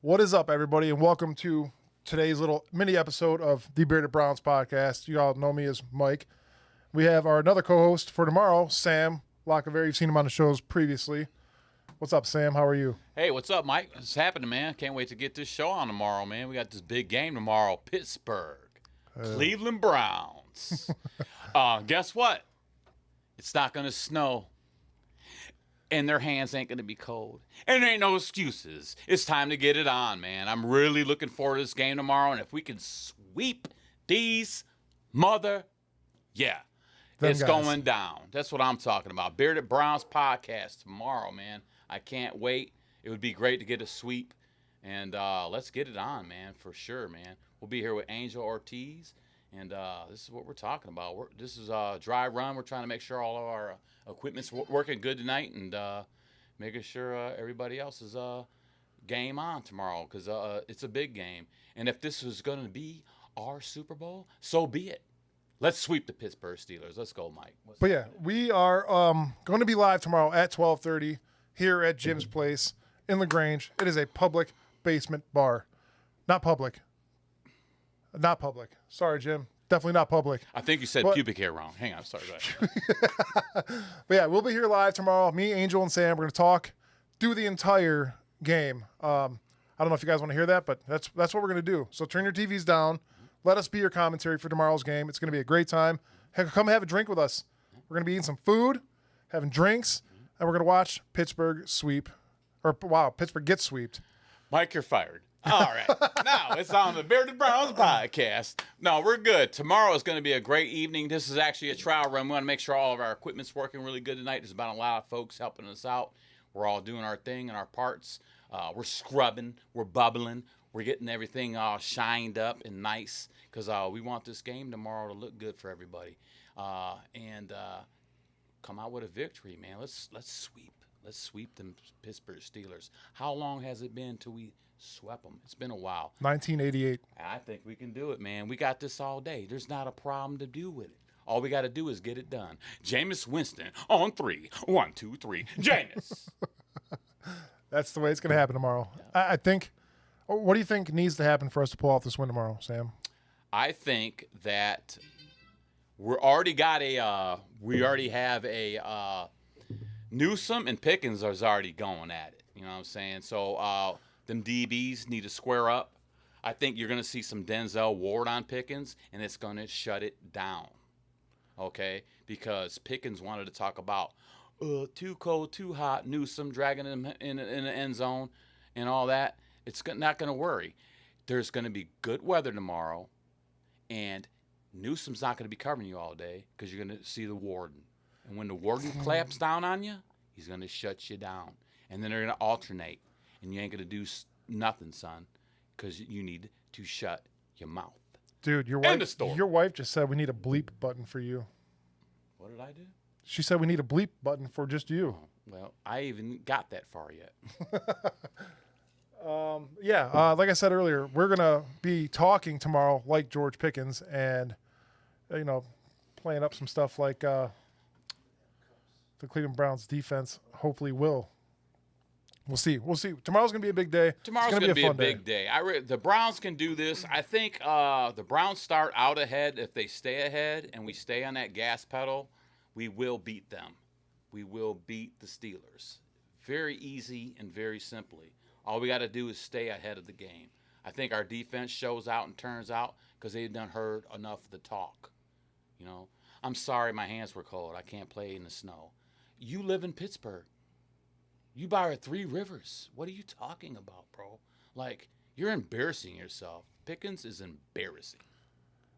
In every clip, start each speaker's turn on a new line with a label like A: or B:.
A: What is up, everybody, and welcome to today's little mini episode of the Bearded Browns podcast. You all know me as Mike. We have our another co-host for tomorrow, Sam Lockever. You've seen him on the shows previously. What's up, Sam? How are you?
B: Hey, what's up, Mike? What's happening, man? Can't wait to get this show on tomorrow, man. We got this big game tomorrow. Pittsburgh, Cleveland Browns. Guess what? It's not going to snow. And their hands ain't going to be cold. And there ain't no excuses. It's time to get it on, man. I'm really looking forward to this game tomorrow. And if we can sweep these it's
A: guys.
B: going down. That's what I'm talking about. Bearded Browns podcast tomorrow, man. I can't wait. It would be great to get a sweep. And let's get it on, man, for sure, man. We'll be here with Angel Ortiz. And this is what we're talking about. This is a dry run. We're trying to make sure all of our equipment's working good tonight and making sure everybody else is game on tomorrow because it's a big game. And if this is going to be our Super Bowl, so be it. Let's sweep the Pittsburgh Steelers. Let's go, Mike.
A: We are going to be live tomorrow at 12:30 here at Jim's Place in LaGrange. It is a public basement bar. Not public. Sorry, Jim. Definitely not public.
B: I think you said pubic hair wrong. Hang on. Sorry.
A: But yeah, we'll be here live tomorrow. Me, Angel, and Sam. We're going to talk, do the entire game. I don't know if you guys want to hear that, but that's what we're going to do. So turn your TVs down. Let us be your commentary for tomorrow's game. It's going to be a great time. Come have a drink with us. We're going to be eating some food, having drinks, and we're going to watch Pittsburgh sweep. Pittsburgh gets swept.
B: Mike, you're fired. All right. Now it's on the Bearded Browns podcast. No, we're good. Tomorrow is going to be a great evening. This is actually a trial run. We want to make sure all of our equipment's working really good tonight. There's about a lot of folks helping us out. We're all doing our thing and our parts. We're scrubbing. We're bubbling. We're getting everything all shined up and nice because we want this game tomorrow to look good for everybody and come out with a victory, man. Let's sweep. Let's sweep them Pittsburgh Steelers. How long has it been till we swept them? It's been a while.
A: 1988.
B: I think we can do it, man. We got this all day. There's not a problem to do with it. All we got to do is get it done. Jameis Winston on 3. 1, 2, 3. Jameis.
A: That's the way it's going to happen tomorrow. Yeah. I think. What do you think needs to happen for us to pull off this win tomorrow, Sam?
B: I think that we already have a Newsome and Pickens is already going at it. You know what I'm saying? So them DBs need to square up. I think you're going to see some Denzel Ward on Pickens, and it's going to shut it down. Okay? Because Pickens wanted to talk about too cold, too hot, Newsome dragging him in the end zone and all that. It's not going to worry. There's going to be good weather tomorrow, and Newsome's not going to be covering you all day because you're going to see the warden. And when the warden clamps down on you, he's going to shut you down. And then they're going to alternate, and you ain't going to do nothing, son, because you need to shut your mouth.
A: Dude, your wife just said we need a bleep button for you.
B: What did I do?
A: She said we need a bleep button for just you.
B: Oh, well, I even got that far yet.
A: Like I said earlier, we're going to be talking tomorrow like George Pickens and, playing up some stuff like the Cleveland Browns defense hopefully will. We'll see. Tomorrow's going to be a big day.
B: Tomorrow's going to be a big day. The Browns can do this. I think the Browns start out ahead. If they stay ahead and we stay on that gas pedal, we will beat them. We will beat the Steelers. Very easy and very simply. All we got to do is stay ahead of the game. I think our defense shows out and turns out because they've done heard enough of the talk. I'm sorry my hands were cold. I can't play in the snow. You live in Pittsburgh. You by Three Rivers. What are you talking about, bro? Like, you're embarrassing yourself. Pickens is embarrassing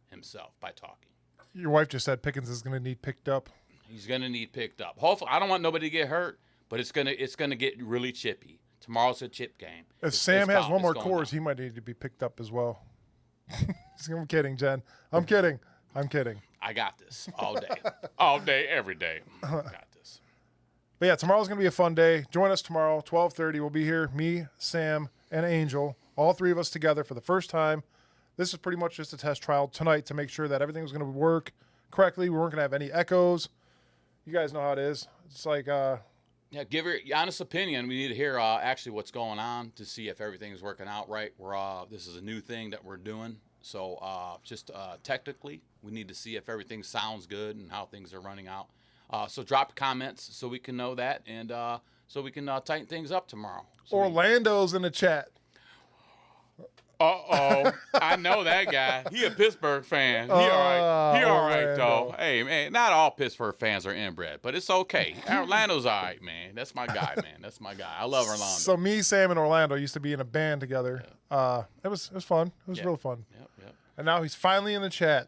B: himself by talking.
A: Your wife just said Pickens is going to need picked up.
B: He's going to need picked up. Hopefully, I don't want nobody to get hurt, but it's gonna get really chippy. Tomorrow's a chip game.
A: If Sam has one more course, he might need to be picked up as well. I'm kidding, Jen. I'm kidding.
B: I got this all day. All day, every day. Got this.
A: But yeah, tomorrow's going to be a fun day. Join us tomorrow, 12:30. We'll be here, me, Sam, and Angel, all three of us together for the first time. This is pretty much just a test trial tonight to make sure that everything was going to work correctly. We weren't going to have any echoes. You guys know how it is. It's like
B: Yeah, give your honest opinion. We need to hear actually what's going on to see if everything's working out right. This is a new thing that we're doing, so just technically, we need to see if everything sounds good and how things are running out. So drop comments so we can know that, and so we can tighten things up tomorrow. So
A: Orlando's in the chat.
B: I know that guy. He a Pittsburgh fan. He all right. He all right, though. Hey, man, not all Pittsburgh fans are inbred, but it's okay. Orlando's all right, man. That's my guy, man. That's my guy. I love Orlando.
A: So me, Sam, and Orlando used to be in a band together. It was fun. It was real fun.
B: Yep.
A: And now he's finally in the chat.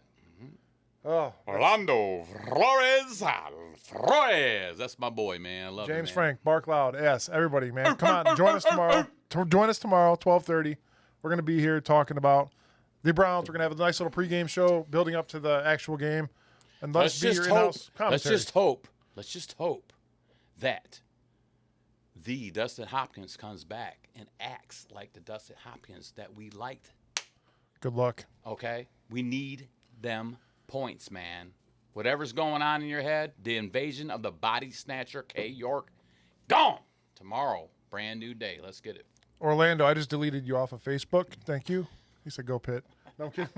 A: Oh,
B: Orlando Flores. That's my boy, man. I love
A: James
B: him, man.
A: Frank, bark loud. Yes, everybody, man. Come on, join us tomorrow. Join us tomorrow, 12:30. We're going to be here talking about the Browns. We're going to have a nice little pregame show building up to the actual game. And let's be your in-house commentary.
B: Let's just hope that the Dustin Hopkins comes back and acts like the Dustin Hopkins that we liked.
A: Good luck.
B: Okay? We need them points, man. Whatever's going on in your head, the invasion of the body snatcher, K. York, gone. Tomorrow, brand new day. Let's get it.
A: Orlando, I just deleted you off of Facebook. Thank you. He said, "Go Pitt." No, I'm kidding.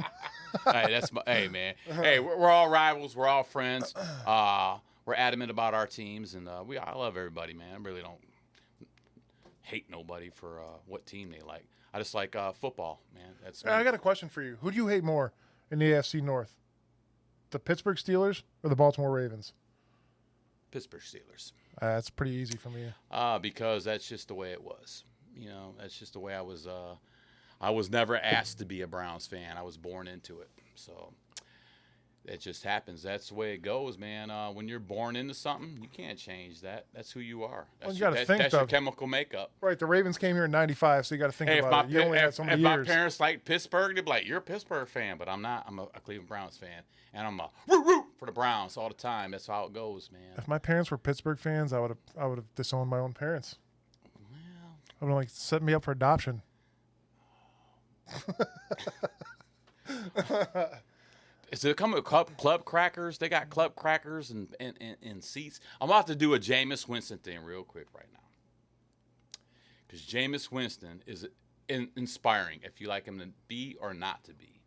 B: Hey, man. Hey, we're all rivals. We're all friends. We're adamant about our teams, and I love everybody, man. I really don't hate nobody for what team they like. I just like football, man. That's me.
A: I got a question for you. Who do you hate more in the AFC North? The Pittsburgh Steelers or the Baltimore Ravens?
B: Pittsburgh Steelers.
A: That's pretty easy for me.
B: Because that's just the way it was. You know, that's just the way I was. I was never asked to be a Browns fan. I was born into it. So it just happens. That's the way it goes, man. When you're born into something, you can't change that. That's who you are. That's, that's your chemical makeup.
A: Right. The Ravens came here in '95, so you got to think about it. You only had so many years.
B: If my parents like Pittsburgh, they'd be like, "You're a Pittsburgh fan," but I'm not. I'm a Cleveland Browns fan, and I'm a root for the Browns all the time. That's how it goes, man.
A: If my parents were Pittsburgh fans, I would have disowned my own parents. I would have like set me up for adoption.
B: Is it coming with club crackers? They got club crackers and seats. I'm about to do a Jameis Winston thing real quick right now. Because Jameis Winston is inspiring if you like him to be or not to be.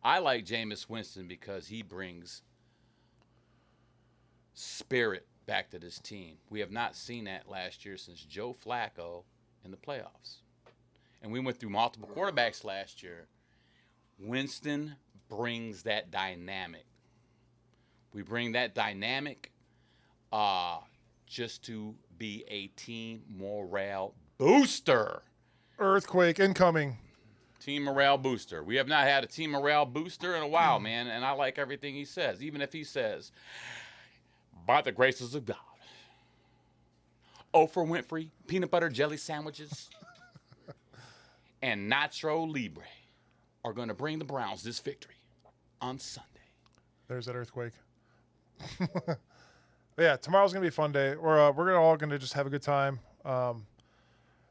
B: I like Jameis Winston because he brings spirit back to this team. We have not seen that last year since Joe Flacco in the playoffs. And we went through multiple quarterbacks last year. Winston brings that dynamic. We bring that dynamic just to be a team morale booster.
A: Earthquake incoming.
B: Team morale booster. We have not had a team morale booster in a while, man, and I like everything he says. Even if he says, by the graces of God, Oprah Winfrey, peanut butter jelly sandwiches, and Nacho Libre are going to bring the Browns this victory on Sunday.
A: There's that earthquake. Yeah, tomorrow's going to be a fun day. We're all going to just have a good time.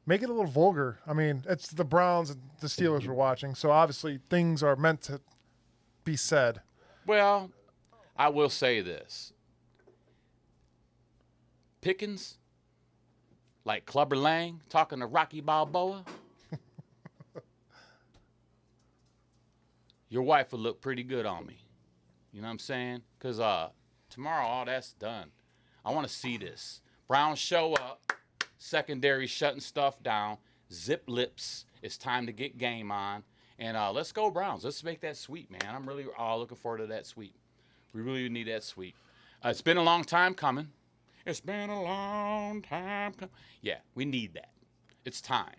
A: Make it a little vulgar. I mean, it's the Browns and the Steelers we're watching, so obviously things are meant to be said.
B: Well, I will say this. Pickens, like Clubber Lang talking to Rocky Balboa, your wife would look pretty good on me. You know what I'm saying? Because tomorrow all that's done. I want to see this. Browns show up, secondary shutting stuff down, zip lips. It's time to get game on. And let's go Browns. Let's make that sweep, man. I'm really looking forward to that sweep. We really need that sweep. It's been a long time coming. It's been a long time coming. Yeah, we need that. It's time.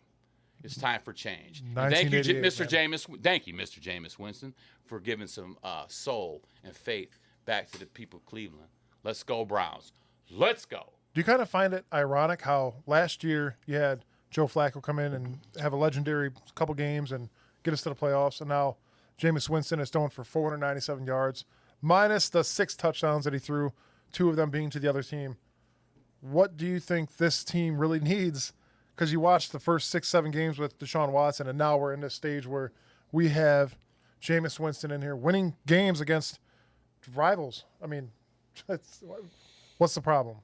B: It's time for change. Thank you, Mr. Jameis. Thank you, Mr. Jameis Winston, for giving some soul and faith back to the people of Cleveland. Let's go Browns. Let's go.
A: Do you kind of find it ironic how last year you had Joe Flacco come in and have a legendary couple games and get us to the playoffs, and now Jameis Winston is throwing for 497 yards, minus the 6 touchdowns that he threw, 2 of them being to the other team. What do you think this team really needs? Because you watched the first 6-7 games with Deshaun Watson, and now we're in this stage where we have Jameis Winston in here winning games against rivals. I mean, what's the problem?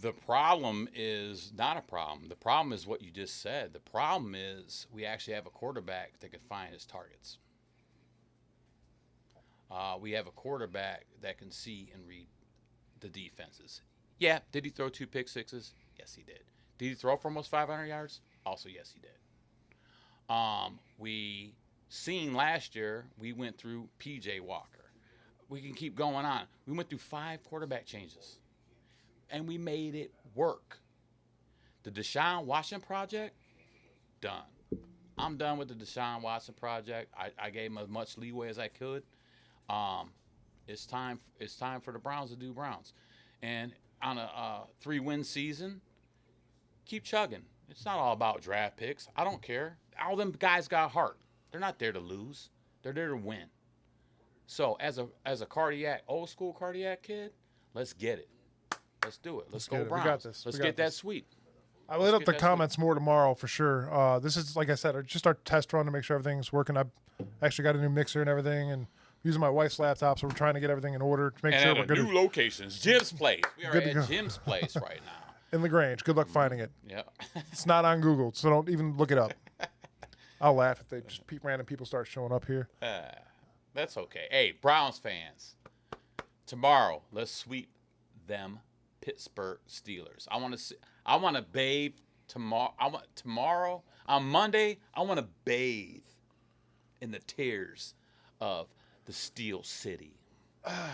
B: The problem is not a problem. The problem is what you just said. The problem is we actually have a quarterback that can find his targets. We have a quarterback that can see and read the defenses. Yeah, did he throw 2 pick sixes? Yes, he did. Did he throw for almost 500 yards? Also, yes, he did. We seen last year, we went through P.J. Walker. We can keep going on. We went through 5 quarterback changes, and we made it work. The Deshaun Watson project, done. I'm done with the Deshaun Watson project. I gave him as much leeway as I could. It's time for the Browns to do Browns. And on a 3-win season, keep chugging. It's not all about draft picks. I don't care. All them guys got heart. They're not there to lose. They're there to win. So as a cardiac, old school cardiac kid, let's get it. Let's do it. Let's go Browns.
A: We got this.
B: Let's get that sweep.
A: I lit up the comments more tomorrow for sure. This is, like I said, just our test run to make sure everything's working. I've actually got a new mixer and everything, and using my wife's laptop, so we're trying to get everything in order to make sure we're good.
B: New locations, Jim's place. We are at Jim's place right now.
A: In LaGrange. Good luck finding it.
B: Yeah.
A: It's not on Google, so don't even look it up. I'll laugh if random people start showing up here.
B: That's okay. Hey, Browns fans, tomorrow let's sweep them Pittsburgh Steelers. I want to bathe tomorrow. Tomorrow on Monday. I want to bathe in the tears of the Steel City,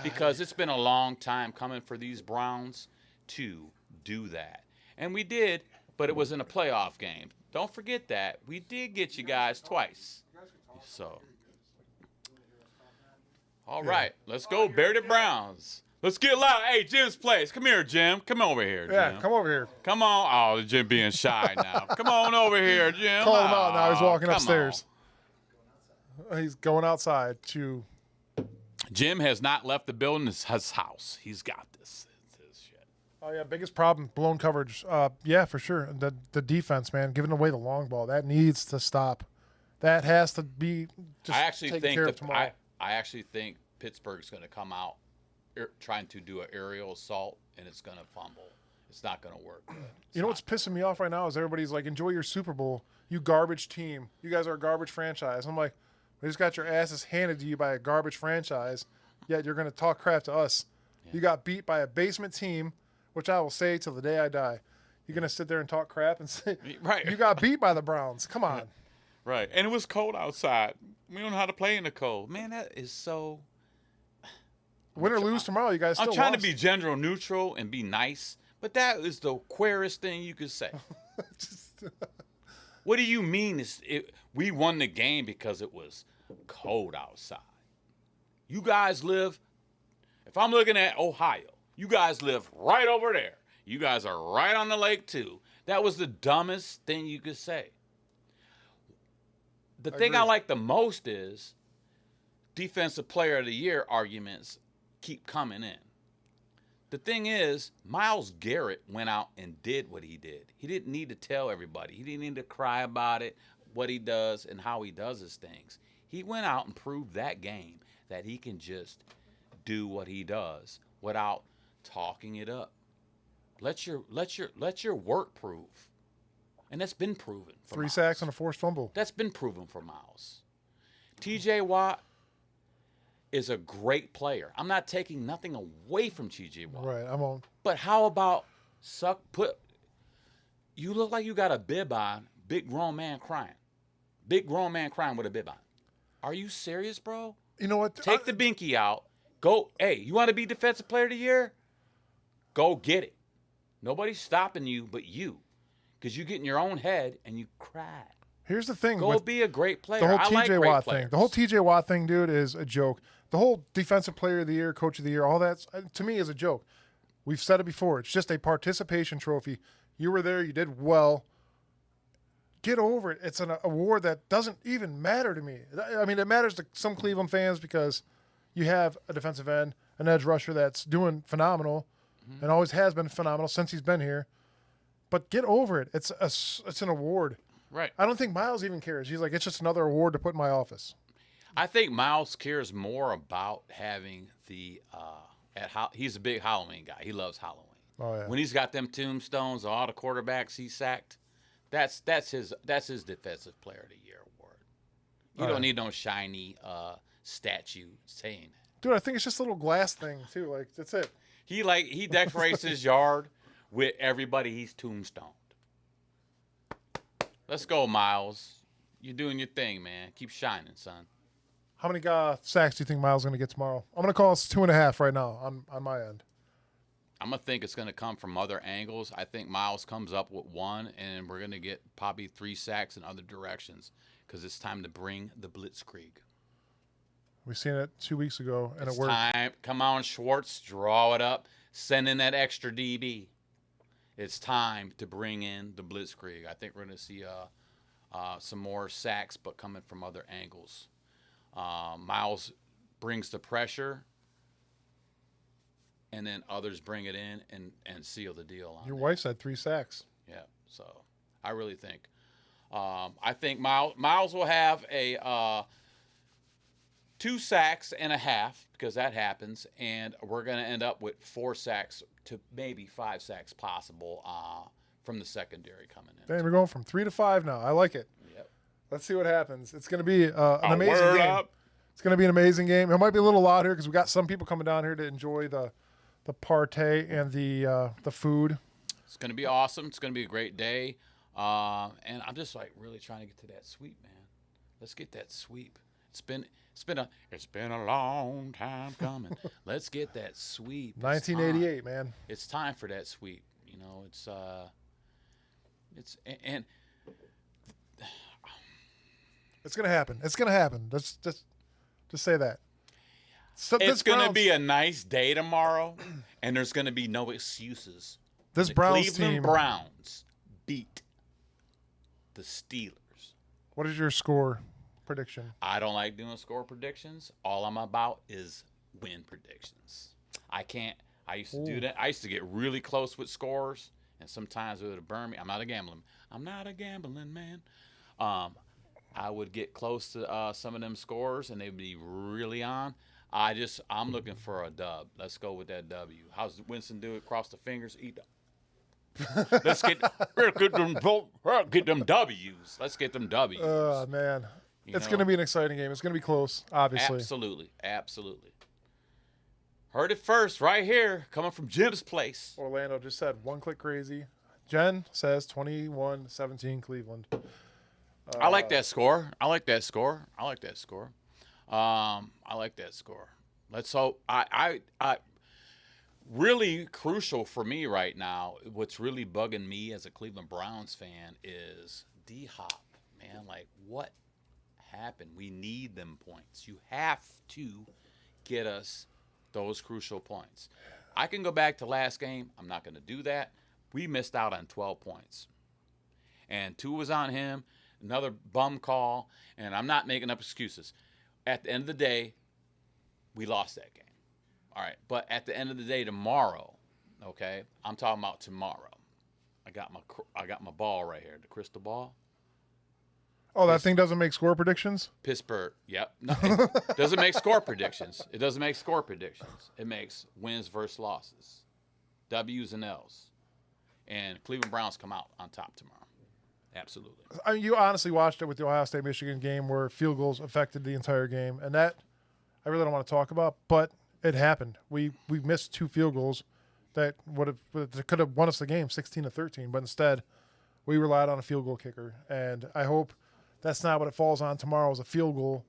B: because it's been a long time coming for these Browns to do that, and we did, but it was in a playoff game. Don't forget that we did get you guys twice. So, all right, let's go, Bear the Browns. Let's get loud. Hey, Jim's place. Come here, Jim. Come over here, Jim.
A: Yeah, come over here.
B: Come on. Oh, Jim being shy now. Come on over here, Jim.
A: Call him out now. He's walking
B: come
A: upstairs. He's going outside to.
B: Jim has not left the building. It's his house. He's got this. It's his shit.
A: Oh, yeah, biggest problem, blown coverage. Yeah, for sure. The defense, man, giving away the long ball. That needs to stop. That has to be just taken care of tomorrow.
B: I actually think Pittsburgh's going to come out trying to do an aerial assault, and it's going to fumble. It's not going to work good.
A: You know what's pissing me off right now is everybody's like, enjoy your Super Bowl, you garbage team. You guys are a garbage franchise. I'm like, we just got your asses handed to you by a garbage franchise, yet you're going to talk crap to us. Yeah. You got beat by a basement team, which I will say till the day I die. You're going to sit there and talk crap and say,
B: right.
A: You got beat by the Browns. Come on.
B: Right. And it was cold outside. We don't know how to play in the cold. Man, that is so...
A: Win or lose tomorrow, you guys still
B: I'm trying
A: lost.
B: to be gender neutral and be nice, but that is the queerest thing you could say. What do you mean we won the game because it was cold outside? You guys live, if I'm looking at Ohio, you guys live right over there. You guys are right on the lake too. That was the dumbest thing you could say. The thing I like the most is Defensive Player of the Year arguments keep coming in. The thing is, Myles Garrett went out and did what he did. He didn't need to tell everybody. He didn't need to cry about it, what he does and how he does his things. He went out and proved that game that he can just do what he does without talking it up. Let your work prove. And that's been proven for
A: 3
B: Myles.
A: sacks and a forced fumble.
B: That's been proven for Myles. TJ Watt is a great player. I'm not taking nothing away from TJ Watt.
A: Right, I'm on.
B: But how about you look like you got a bib on, big grown man crying. Big grown man crying with a bib on. Are you serious, bro?
A: You know what?
B: Take the binky out. Go, hey, you want to be Defensive Player of the Year? Go get it. Nobody's stopping you but you. Because you get in your own head and you cry.
A: Here's the thing.
B: Go be a great player.
A: The whole
B: I like
A: TJ
B: great
A: Watt
B: players.
A: thing. The whole TJ Watt thing, dude, is a joke. The whole Defensive Player of the Year, Coach of the Year, all that, to me, is a joke. We've said it before. It's just a participation trophy. You were there. You did well. Get over it. It's an award that doesn't even matter to me. I mean, it matters to some Cleveland fans because you have a defensive end, an edge rusher that's doing phenomenal and always has been phenomenal since he's been here. But get over it. It's an award.
B: Right.
A: I don't think Myles even cares. He's like, it's just another award to put in my office.
B: I think Myles cares more about having the he's a big Halloween guy. He loves Halloween.
A: Oh yeah.
B: When he's got them tombstones, all the quarterbacks he sacked, that's his defensive player of the year award. You don't need no shiny statue saying that.
A: Dude, I think it's just a little glass thing too. Like that's it.
B: He decorates his yard with everybody he's tombstoned. Let's go, Miles. You're doing your thing, man. Keep shining, son.
A: How many sacks do you think Miles is going to get tomorrow? I'm going to call it 2.5 right now on my end.
B: I'm going to think it's going to come from other angles. I think Miles comes up with 1, and we're going to get probably 3 sacks in other directions because it's time to bring the blitzkrieg.
A: We seen it 2 weeks ago, and
B: It's
A: it worked.
B: time. Come on, Schwartz. Draw it up. Send in that extra DB. It's time to bring in the blitzkrieg. I think we're going to see some more sacks, but coming from other angles. Miles brings the pressure, and then others bring it in and seal the deal on
A: Your
B: that.
A: wife said 3 sacks.
B: Yeah, so I really think. I think Miles will have a 2 sacks and a half because that happens, and we're going to end up with 4 sacks to maybe 5 sacks possible from the secondary coming in.
A: Damn, we're going from 3 to 5 now. I like it.
B: Yep.
A: Let's see what happens. It's going to be an amazing
B: word
A: game.
B: up.
A: It's going to be an amazing game. It might be a little loud here because we got some people coming down here to enjoy the partay and the food.
B: It's going to be awesome. It's going to be a great day. And I'm just like really trying to get to that sweep, man. Let's get that sweep. It's been a long time coming. Let's get that sweep. It's
A: 1988,
B: time.
A: man.
B: It's time for that sweep. You know, and
A: It's going to happen. It's going to happen. Just say that. So
B: it's going to
A: Browns-
B: be a nice day tomorrow, and there's going to be no excuses.
A: This
B: The
A: Browns
B: Cleveland
A: team.
B: Browns beat the Steelers.
A: What is your score prediction?
B: I don't like doing score predictions. All I'm about is win predictions. I used to do that. I used to get really close with scores, and sometimes it would burn me. I'm not a gambling man. I would get close to some of them scores, and they'd be really on. I'm looking for a dub. Let's go with that W. How's Winston do it? Cross the fingers, eat the. Let's get them W's. Let's get them W's.
A: Oh, man. It's going to be an exciting game. It's going to be close, obviously.
B: Absolutely. Heard it first right here, coming from Jim's place.
A: Orlando just said one click crazy. Jen says 21-17 Cleveland.
B: I like that score. Let's hope. I really crucial for me right now. What's really bugging me as a Cleveland Browns fan is D-Hop, man. Like, what happened? We need them points. You have to get us those crucial points. I can go back to last game. I'm not going to do that. We missed out on 12 points. And 2 was on him, another bum call, and I'm not making up excuses. At the end of the day, we lost that game. All right, but at the end of the day tomorrow, okay, I'm talking about tomorrow. I got my ball right here, the crystal ball.
A: Oh, that thing doesn't make score predictions?
B: Pittsburgh, yep. No, it doesn't make score predictions. It doesn't make score predictions. It makes wins versus losses, W's and L's. And Cleveland Browns come out on top tomorrow. Absolutely.
A: I mean, you honestly watched it with the Ohio State-Michigan game where field goals affected the entire game, and that I really don't want to talk about, but it happened. We missed 2 field goals that could have won us the game 16-13, but instead we relied on a field goal kicker, and I hope that's not what it falls on tomorrow is a field goal.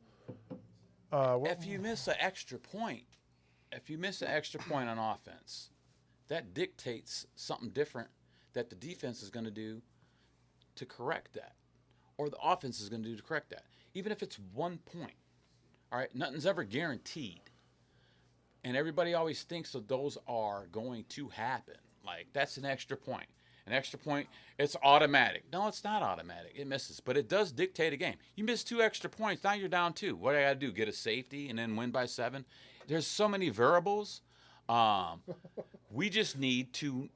B: If you miss an extra point on offense, that dictates something different that the defense is going to do to correct that, or the offense is going to do to correct that. Even if it's 1 point, all right, nothing's ever guaranteed. And everybody always thinks that those are going to happen. Like, that's an extra point. An extra point, it's automatic. No, it's not automatic. It misses. But it does dictate a game. You miss 2 extra points, now you're down 2. What do I got to do? Get a safety and then win by 7? There's so many variables. We just need to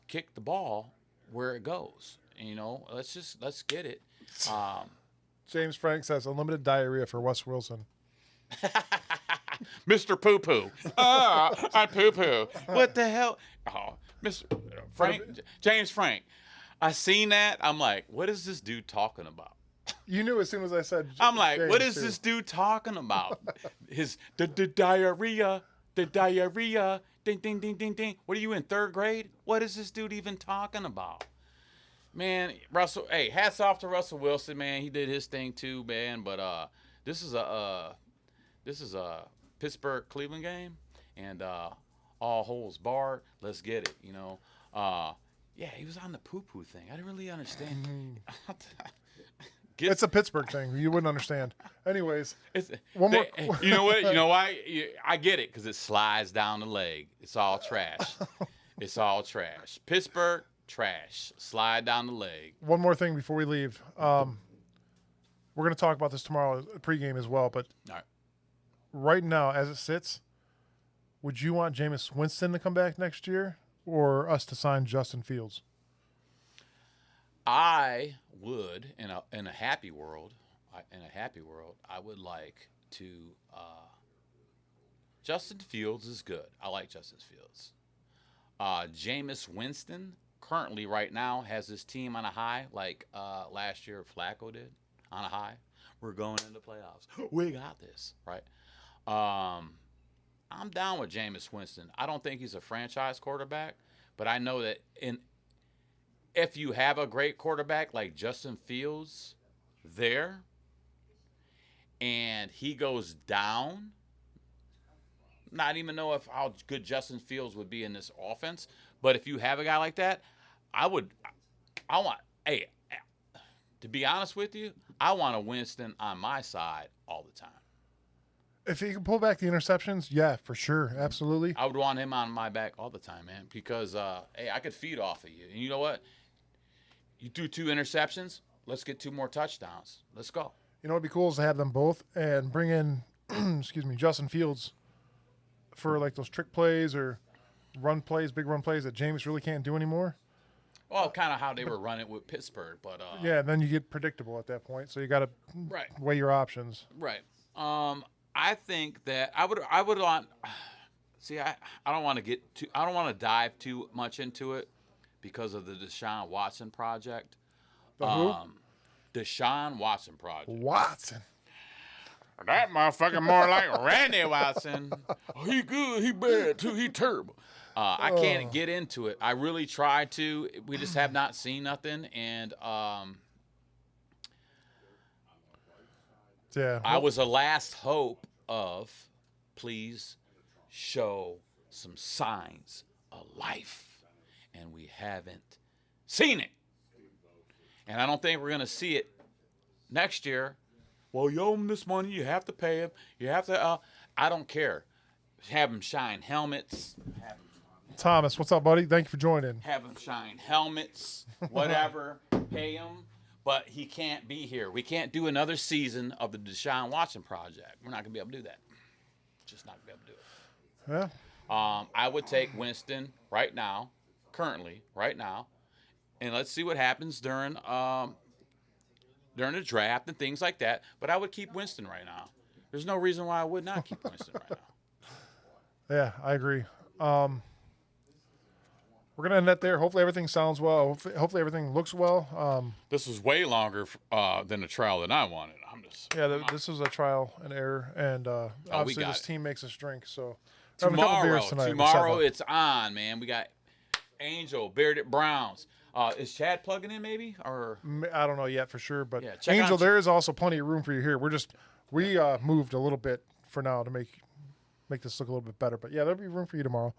B: kick the ball where it goes. And, let's get it.
A: James Frank says unlimited diarrhea for Wes Wilson.
B: Mr. Poo Poo. I poo poo. What the hell? Oh, Mr. Frank, James Frank. I seen that. I'm like, what is this dude talking about?
A: You knew as soon as I said.
B: I'm like,
A: James,
B: what is
A: too.
B: this dude talking about? The diarrhea, the diarrhea. Ding, ding, ding, ding, ding. What are you in 3rd grade? What is this dude even talking about? Man, Russell. Hey, hats off to Russell Wilson, man. He did his thing too, man. But this is a Pittsburgh Cleveland game, and all holes barred. Let's get it. You know. Yeah, he was on the poo-poo thing. I didn't really understand.
A: It's a Pittsburgh thing. You wouldn't understand. Anyways, one more.
B: You know what? You know why? I get it because it slides down the leg. It's all trash. It's all trash. Pittsburgh, trash. Slide down the leg.
A: One more thing before we leave. We're going to talk about this tomorrow pregame as well. But
B: All right.
A: right now, as it sits, would you want Jameis Winston to come back next year or us to sign Justin Fields?
B: I would, in a happy world, I would like to. Justin Fields is good. I like Justin Fields. Jameis Winston currently right now has his team on a high, like last year Flacco did on a high. We're going into playoffs. We got this, right? I'm down with Jameis Winston. I don't think he's a franchise quarterback, but I know that if you have a great quarterback like Justin Fields there and he goes down, not even know how good Justin Fields would be in this offense, but if you have a guy like that, to be honest with you, I want a Winston on my side all the time.
A: If he can pull back the interceptions, yeah, for sure. Absolutely.
B: I would want him on my back all the time, man, because, hey, I could feed off of you. And you know what? You do 2 interceptions, let's get 2 more touchdowns. Let's go.
A: You know what would be cool is to have them both and bring in, Justin Fields for like those trick plays or run plays, big run plays that Jameis really can't do anymore.
B: Well, kind of how they were running with Pittsburgh, but
A: yeah, then you get predictable at that point. So you got to weigh your options.
B: Right. I think that I would want. See, I don't want to get too. I don't want to dive too much into it because of the Deshaun Watson project.
A: The who?
B: Deshaun Watson project.
A: Watson.
B: That motherfucker more like Randy Watson. Oh, he good, he bad too, he terrible. I can't get into it. I really tried to. We just have not seen nothing, and
A: yeah,
B: I was a last hope of, please show some signs of life, and we haven't seen it. And I don't think we're gonna see it next year. Well, you owe him this money. You have to pay him. You have to. I don't care. Have him shine helmets.
A: Thomas, what's up, buddy? Thank you for joining.
B: Have him shine helmets. Whatever. Pay him. But he can't be here. We can't do another season of the Deshaun Watson project. We're not gonna be able to do that. Just not gonna be able to do it.
A: Yeah.
B: I would take Winston right now, right now, and let's see what happens during the draft and things like that. But I would keep Winston right now. There's no reason why I would not keep Winston right now.
A: Yeah, I agree. We're going to end that there. Hopefully everything sounds well. Hopefully everything looks well.
B: This was way longer than the trial than I wanted.
A: This was a trial and error, and obviously this team makes us drink. So having a couple beers tonight.
B: Tomorrow it's on, man. We got Angel, Bearded Browns. Is Chad plugging in maybe? Or
A: I don't know yet for sure, but
B: yeah,
A: Angel, there is also plenty of room for you here. We moved a little bit for now to make this look a little bit better. But yeah, there'll be room for you tomorrow.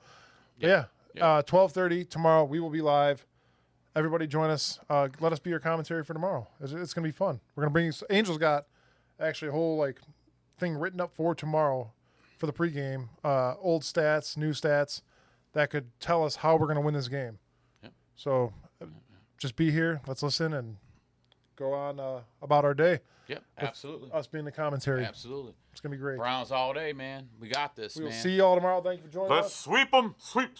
A: Yeah. 12:30 tomorrow. We will be live. Everybody join us. Let us be your commentary for tomorrow. It's going to be fun. We're going to bring you. Angel's got actually a whole thing written up for tomorrow for the pregame. Old stats, new stats that could tell us how we're going to win this game.
B: Yep.
A: So just be here. Let's listen and go on about our day.
B: Yep, absolutely.
A: Us being the commentary.
B: Absolutely.
A: It's going to be great.
B: Browns all day, man. We got this,
A: We'll
B: man.
A: see you all tomorrow. Thank you for joining us.
B: Let's sweep them. Sweep.